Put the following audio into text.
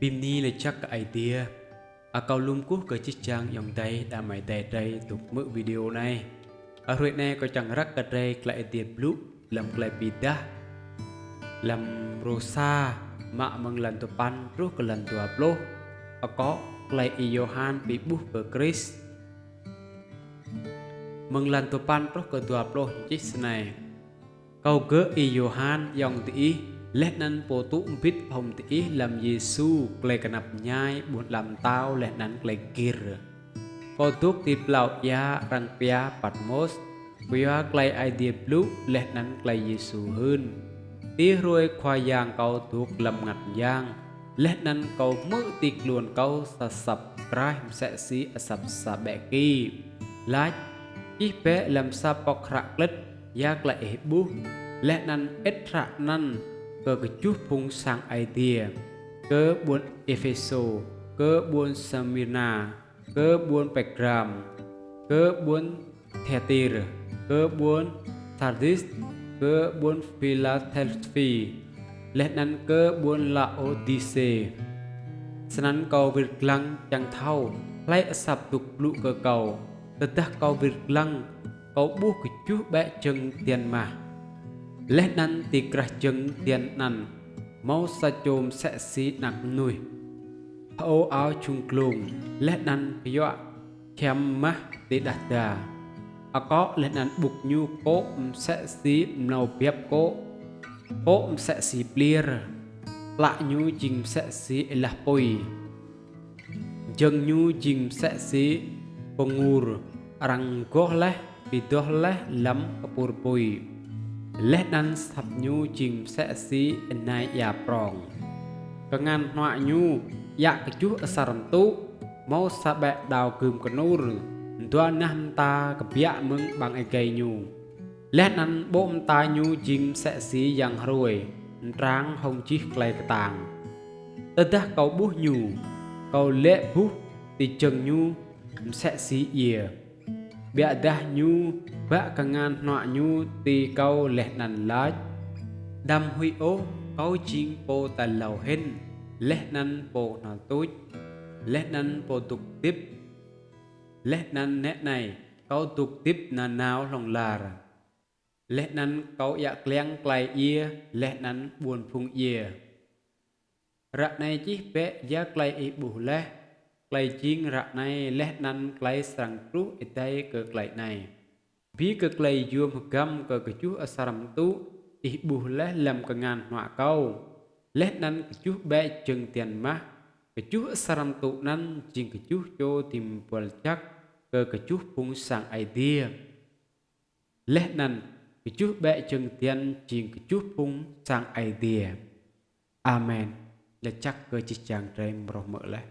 Phim ni là chắc cái idea. Câu lung cút cái chiếc trang dòng tay đã mày tay đây tục mượn video này. Rồi này có chẳng rắc cái đây lại idea blue làm cái pita làm rosa mà mừng lần tu pan rút cái lần tu upload. Có lại Johan bị bút của Chris mừng lần tu pan rút cái tu upload chiếc này. Câu cớ Johan dòng tí lẽ năn bố tụ biết hồng tí làm Giêsu lệ cả nạp nhai buồn làm tao lẽ năn lệ kir bố tụ tịp lão ya răng pia Patmos bia lệ idea blue lẽ năn lệ Giêsu hơn tí rồi khoa giang câu thuộc làm ngặt giang lẽ năn câu mỡ tịch luồn câu sa sập rai sẽ xí sập sa bẹ kỳ lách ít bé làm sa bọc rạc lết giác lại bút lẽ năn ít rạc năn cơ cái chút phung sang idea cơ buôn Epheso cơ buôn Smyrna cơ buôn Pegram cơ buôn Thyatira cơ buôn Sardis cơ buôn Philadelphia lẽ năn cơ buôn Laodice sẵn cầu việc lăng chẳng thâu lấy sập tục lụ cơ cầu tất cả cầu việc lăng cầu buộc cái chút bé chân tiền mà lẽ năn thì cả chân tiền năn máu sa chôm sẽ xí nặng nuôi ô áo chung klung lẽ năn dọa chém má để đặt đà có lẽ năn buộc nhu cố sẽ xí nâu bếp cố sẽ xí plier lại nhu chìm sẽ xí là poi chân nhu chìm sẽ xí pengur răng gót lẽ vì đó lẽ lắm kapur poi lẽ năn sập nhu chìm sẽ xí nai ya prong cái ngàn họa nhu dạ cái chú ở sàn tú máu sa bẹ đào cừm cái nô rừng tua nam ta cái bịa mừng bằng ai cây nhu lẽ năn bom ta nhu chìm sẽ xí yang rồi tráng hồng chiếc clay cái tàng tất cả câu bút nhu câu lệ bút thì chừng nhu sẽ xí ỉa bịa đa nhu bạ cả ngàn họa nhu thì câu lẽ năn lách đâm huy ố câu chinh po tại lầu hên lẽ năn po nào tối lẽ năn po tục tiếp lẽ năn nét này câu tục tiếp nàn nào lòng là lẽ năn câu dạ kleng clay ia lẽ năn buồn phung ia rạ này chỉ bé giá clay y bù lẽ clay chiên rạ này lẽ năn clay sang trú ở đây cơ clay này vì cơ clay dương gam cơ cái chú ở saram tú y bù lẽ làm cả ngàn họa câu lẽ năn cái chú bé chừng tiền má cái chú ở saram tú năn chừng cái chú cho tìm bờ chắc cơ cái chú phung sang idea lẽ năn cái chú bé chừng tiền chừng cái chú phung sang idea amen là chắc cơ chỉ chàng trai mở mở lại